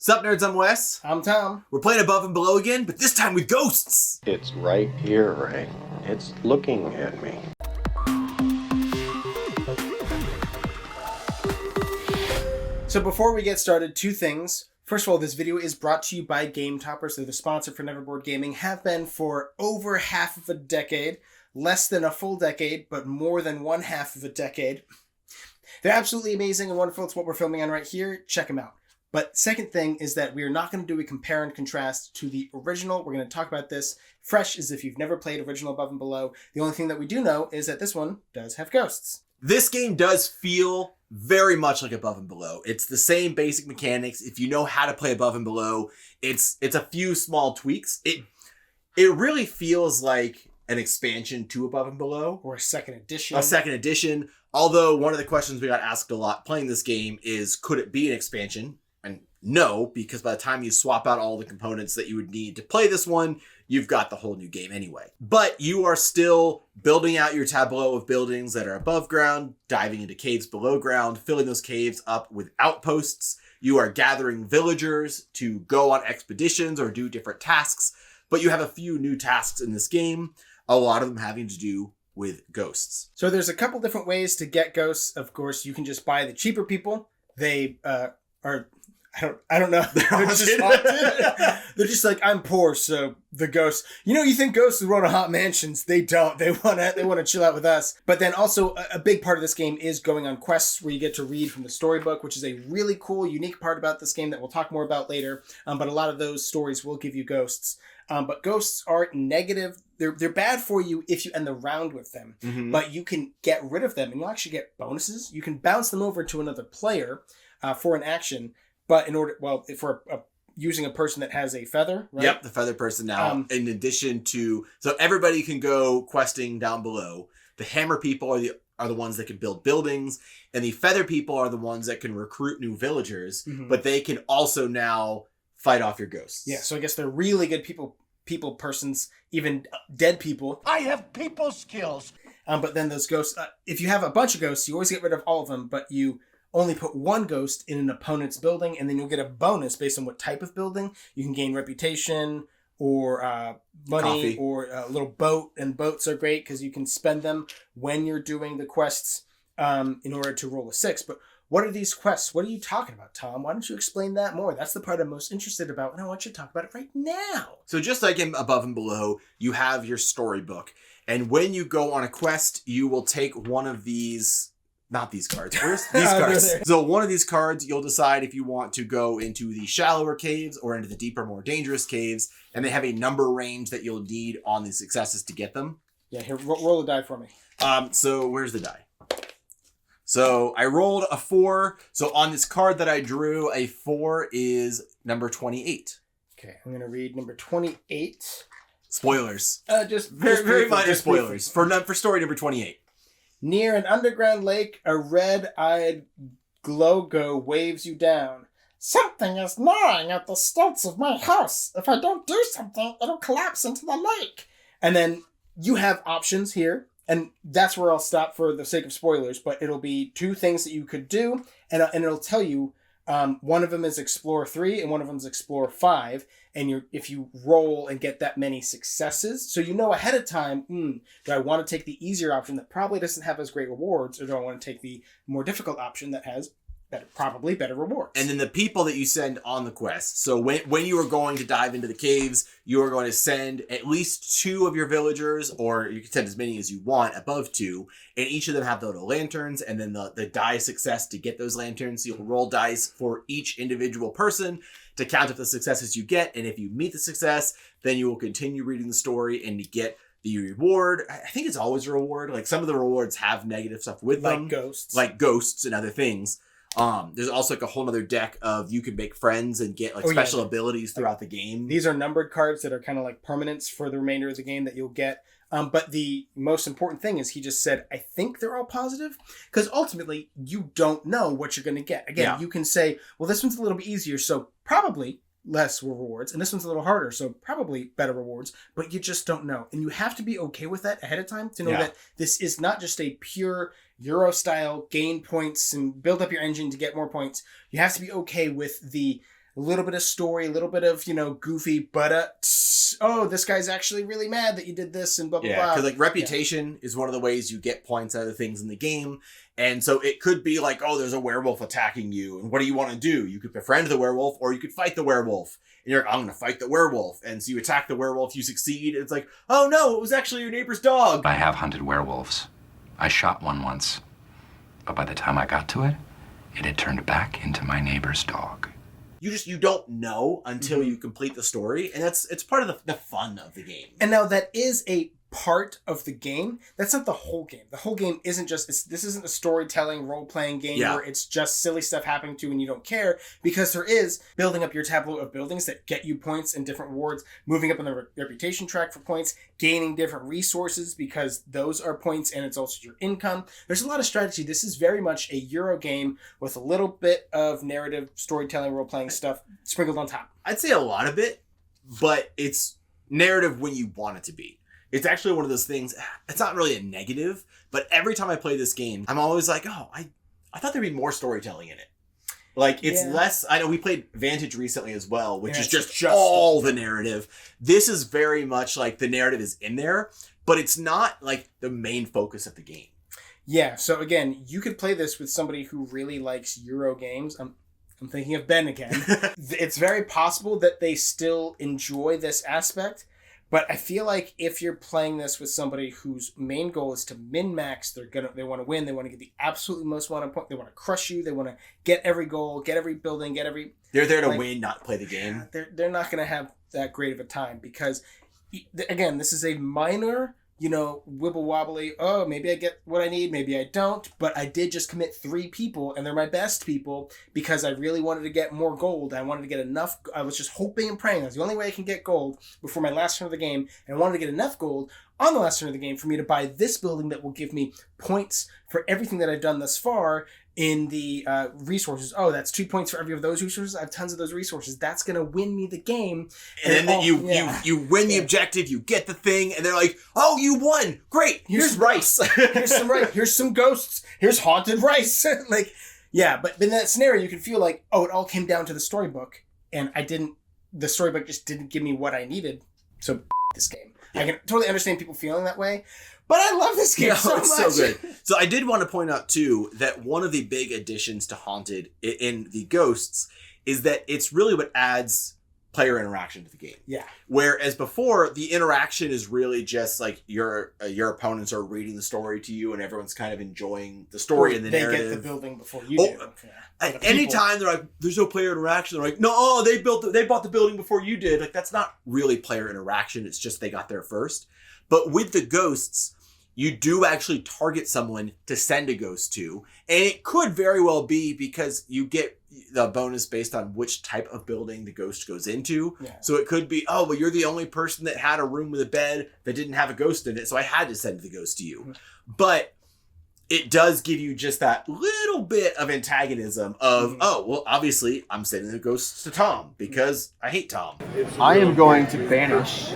Sup, nerds? I'm Wes. I'm Tom. We're playing Above and Below again, but this time with ghosts. It's right here, Ray. It's looking at me. So before we get started, two things. First of all, this video is brought to you by GameToppers. They're the sponsor for Neverboard Gaming, have been for over half of a decade. Less than a full decade, but more than one half of a decade. They're absolutely amazing and wonderful. It's what we're filming on right here. Check them out. But second thing is that we are not going to do a compare and contrast to the original. We're going to talk about this fresh as if you've never played original Above and Below. The only thing that we do know is that this one does have ghosts. This game does feel very much like Above and Below. It's the same basic mechanics. If you know how to play Above and Below, it's a few small tweaks. It really feels like an expansion to Above and Below. Or a second edition. A second edition. Although one of the questions we got asked a lot playing this game is, could it be an expansion? And no, because by the time you swap out all the components that you would need to play this one, you've got the whole new game anyway. But you are still building out your tableau of buildings that are above ground, diving into caves below ground, filling those caves up with outposts. You are gathering villagers to go on expeditions or do different tasks. But you have a few new tasks in this game, a lot of them having to do with ghosts. So there's a couple different ways to get ghosts. Of course, you can just buy the cheaper people. They are... I don't know. They're just haunted. They're just like, I'm poor, so the ghosts. You think ghosts run to hot mansions? They don't. They want to chill out with us. But then also a big part of this game is going on quests where you get to read from the storybook, which is a really cool, unique part about this game that we'll talk more about later. But a lot of those stories will give you ghosts. But ghosts are negative. They're bad for you if you end the round with them. Mm-hmm. But you can get rid of them, and you'll actually get bonuses. You can bounce them over to another player for an action. But if we're using a person that has a feather, right? Yep, the feather person now. In addition to, so everybody can go questing down below. The hammer people are the ones that can build buildings, and the feather people are the ones that can recruit new villagers. Mm-hmm. But they can also now fight off your ghosts. Yeah, so I guess they're really good persons, even dead people. I have people skills. But then those ghosts, if you have a bunch of ghosts, you always get rid of all of them, but you only put one ghost in an opponent's building, and then you'll get a bonus based on what type of building. You can gain reputation or money. Coffee. Or a little boat, and boats are great because you can spend them when you're doing the quests in order to roll a 6. But what are these quests? What are you talking about, Tom? Why don't you explain that more? That's the part I'm most interested about, and I want you to talk about it right now. So just like in Above and Below, you have your storybook, and when you go on a quest, you will take one of these... Not these cards. Where's these cards? So one of these cards, you'll decide if you want to go into the shallower caves or into the deeper, more dangerous caves. And they have a number range that you'll need on the successes to get them. Yeah, here, roll a die for me. So where's the die? So I rolled a 4. So on this card that I drew, a 4 is number 28. Okay, I'm going to read number 28. Spoilers. Just very minor spoilers for story number 28. Near an underground lake, a red-eyed Glogo waves you down. Something is gnawing at the stilts of my house. If I don't do something, it'll collapse into the lake. And then you have options here, and that's where I'll stop for the sake of spoilers, but it'll be 2 things that you could do, and it'll tell you one of them is Explore 3 and one of them is Explore 5. And if you roll and get that many successes, so you know ahead of time, do I want to take the easier option that probably doesn't have as great rewards, or do I want to take the more difficult option that has probably better rewards? And then the people that you send on the quest. So when you are going to dive into the caves, you are going to send at least 2 of your villagers, or you can send as many as you want, above 2. And each of them have the little lanterns, and then the die success to get those lanterns. So you'll roll dice for each individual person to count up the successes you get. And if you meet the success, then you will continue reading the story and you get the reward. I think it's always a reward. Like some of the rewards have negative stuff with them. Like ghosts and other things. There's also like a whole other deck of you can make friends and get special abilities throughout the game. These are numbered cards that are kind of like permanents for the remainder of the game that you'll get. But the most important thing is he just said, I think they're all positive, because ultimately you don't know what you're going to get. Again, You can say, well, this one's a little bit easier, so probably less rewards, and this one's a little harder, so probably better rewards, but you just don't know. And you have to be okay with that ahead of time to know that this is not just a pure Euro style gain points and build up your engine to get more points. You have to be okay with the a little bit of story, a little bit of, goofy, but this guy's actually really mad that you did this and blah, blah, blah. Yeah, because like reputation is one of the ways you get points out of things in the game. And so it could be like, oh, there's a werewolf attacking you. And what do you want to do? You could befriend the werewolf or you could fight the werewolf. And you're like, I'm going to fight the werewolf. And so you attack the werewolf, you succeed. It's like, oh no, it was actually your neighbor's dog. I have hunted werewolves. I shot one once. But by the time I got to it, it had turned back into my neighbor's dog. You don't know until you complete the story. And it's part of the fun of the game. And now that is a part of the game. That's not the whole game. The whole game isn't just, this isn't a storytelling role-playing game where it's just silly stuff happening to you and you don't care, because there is building up your tableau of buildings that get you points in different rewards, moving up on the reputation track for points, gaining different resources because those are points and it's also your income. There's a lot of strategy. This is very much a Euro game with a little bit of narrative, storytelling, role-playing stuff sprinkled on top. I'd say a lot of it, but it's narrative when you want it to be. It's actually one of those things, it's not really a negative, but every time I play this game, I'm always like, oh, I thought there'd be more storytelling in it. Like, it's less, I know we played Vantage recently as well, which is just all the narrative. This is very much like the narrative is in there, but it's not like the main focus of the game. Yeah, so again, you could play this with somebody who really likes Euro games. I'm thinking of Ben again. It's very possible that they still enjoy this aspect. But I feel like if you're playing this with somebody whose main goal is to min-max, they want to win, they want to get the absolutely most amount of points, they want to crush you, they want to get every goal, get every building, get every... They're there to win, not play the game. They're not going to have that great of a time because, again, this is a minor, wibble wobbly, oh, maybe I get what I need, maybe I don't, but I did just commit 3 people, and they're my best people, because I really wanted to get more gold. I wanted to get enough, I was just hoping and praying. That's the only way I can get gold before my last turn of the game, and I wanted to get enough gold on the last turn of the game for me to buy this building that will give me points for everything that I've done thus far in the resources. Oh, that's 2 points for every of those resources. I have tons of those resources. That's going to win me the game. And then you win the objective, you get the thing, and they're like, oh, you won. Great. Here's rice. Here's some rice. Here's some ghosts. Here's haunted rice. But in that scenario, you can feel like, oh, it all came down to the storybook, and the storybook just didn't give me what I needed. So this game. Yeah. I can totally understand people feeling that way. But I love this game so much. It's so good. So I did want to point out, too, that one of the big additions to Haunted in the Ghosts is that it's really what adds player interaction to the game. Yeah. Whereas before, the interaction is really just like your opponents are reading the story to you and everyone's kind of enjoying the story and the narrative. They get the building before you do. Yeah. Anytime they're like, there's no player interaction, they're like, no, they bought the building before you did. Like, that's not really player interaction. It's just they got there first. But with the Ghosts, you do actually target someone to send a ghost to. And it could very well be because you get the bonus based on which type of building the ghost goes into. Yeah. So it could be, oh, well, you're the only person that had a room with a bed that didn't have a ghost in it, so I had to send the ghost to you. Mm-hmm. But it does give you just that little bit of antagonism of, oh, well, obviously, I'm sending the ghost to Tom because I hate Tom. I am going to banish.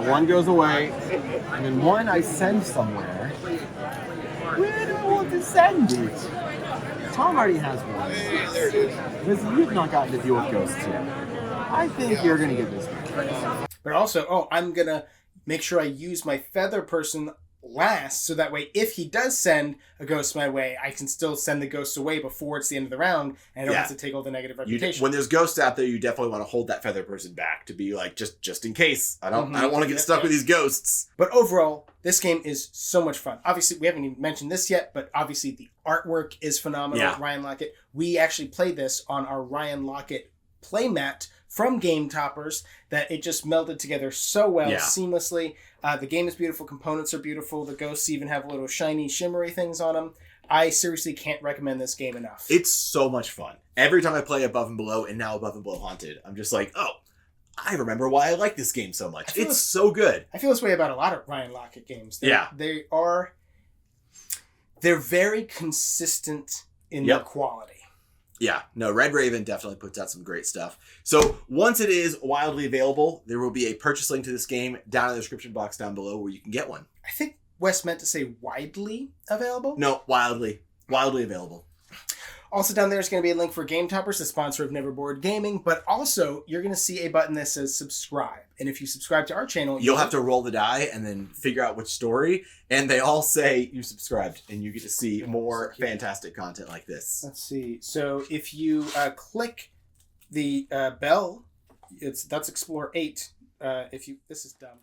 One goes away, and then one I send somewhere. Where do I want to send it? Tom already has one. There it is. Because you've not gotten to deal with ghosts yet. I think you're going to get this one. But also, I'm going to make sure I use my feather person last, so that way if he does send a ghost my way, I can still send the ghost away before it's the end of the round, and I don't have to take all the negative reputation. When there's ghosts out there, you definitely want to hold that feather person back to be like, just in case. I don't want to get stuck with these ghosts. But overall, this game is so much fun. Obviously, we haven't even mentioned this yet, but obviously the artwork is phenomenal. Yeah. Ryan Lockett. We actually played this on our Ryan Lockett playmat from GameToppers, that it just melded together so well, seamlessly. The game is beautiful. Components are beautiful. The ghosts even have little shiny, shimmery things on them. I seriously can't recommend this game enough. It's so much fun. Every time I play Above and Below, and now Above and Below Haunted, I'm just like, oh, I remember why I like this game so much. It's so good. I feel this way about a lot of Ryan Lockett games. They're very consistent in their quality. Yeah, no, Red Raven definitely puts out some great stuff. So once it is wildly available, there will be a purchase link to this game down in the description box down below where you can get one. I think Wes meant to say widely available. No, wildly available. Also down there is going to be a link for GameToppers, the sponsor of Neverboard Gaming, but also you're going to see a button that says subscribe. And if you subscribe to our channel, You'll have to roll the die and then figure out which story, and they all say you subscribed, and you get to see more fantastic content like this. Let's see. So if you click the bell, that's Explore 8. This is dumb.